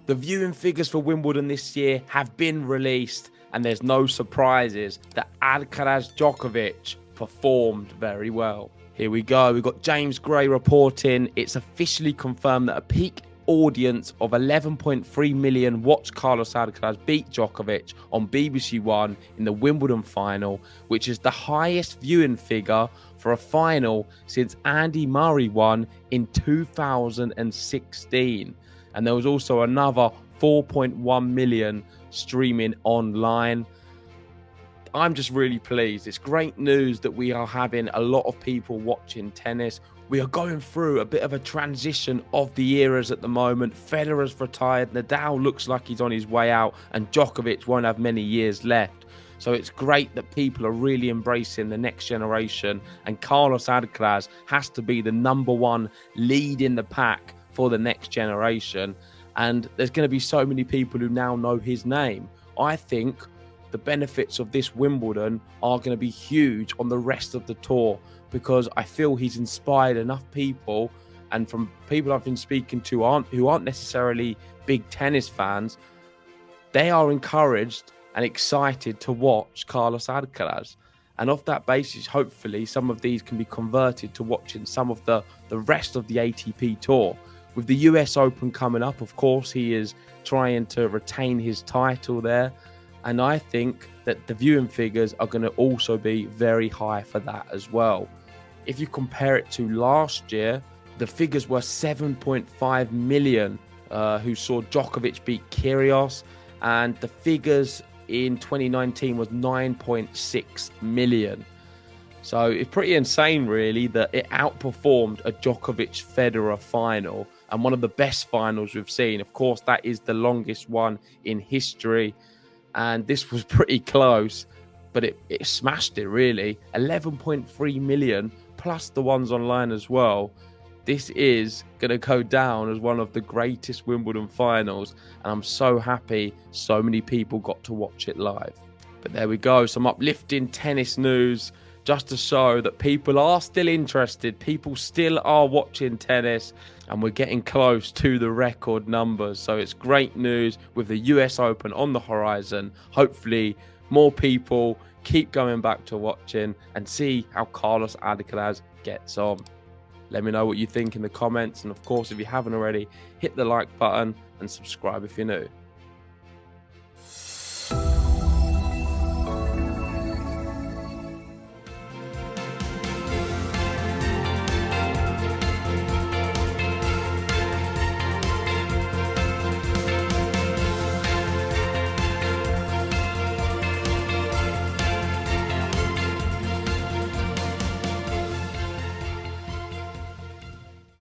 The viewing figures for Wimbledon this year have been released, and there's no surprises that Alcaraz Djokovic performed very well. Here we go. We've got James Gray reporting. It's officially confirmed that a peak audience of 11.3 million watched Carlos Alcaraz beat Djokovic on BBC One in the Wimbledon final, which is the highest viewing figure for a final since Andy Murray won in 2016. And there was also another 4.1 million streaming online. I'm just really pleased. It's great news that we are having a lot of people watching tennis. We are going through a bit of a transition of the eras at the moment. Federer's retired, Nadal looks like he's on his way out, and Djokovic won't have many years left. So it's great that people are really embracing the next generation, and Carlos Alcaraz has to be the number one lead in the pack for the next generation. And there's going to be so many people who now know his name. I think the benefits of this Wimbledon are going to be huge on the rest of the tour, because I feel he's inspired enough people, and from people I've been speaking to who aren't necessarily big tennis fans, they are encouraged and excited to watch Carlos Alcaraz. And off that basis, hopefully some of these can be converted to watching some of the rest of the ATP tour. With the US Open coming up, of course, he is trying to retain his title there. And I think that the viewing figures are going to also be very high for that as well. If you compare it to last year, the figures were 7.5 million who saw Djokovic beat Kyrgios, and the figures in 2019 was 9.6 million. So it's pretty insane, really, that it outperformed a Djokovic-Federer final, and one of the best finals we've seen. Of course, that is the longest one in history, and this was pretty close, but it smashed it, really. 11.3 million, plus the ones online as well. This is going to go down as one of the greatest Wimbledon finals, and I'm so happy so many people got to watch it live. But there we go, some uplifting tennis news, just to show that people are still interested, people still are watching tennis, and we're getting close to the record numbers. So it's great news with the US Open on the horizon. Hopefully more people keep going back to watching and see how Carlos Alcaraz gets on. Let me know what you think in the comments, and of course, if you haven't already, hit the like button and subscribe if you're new.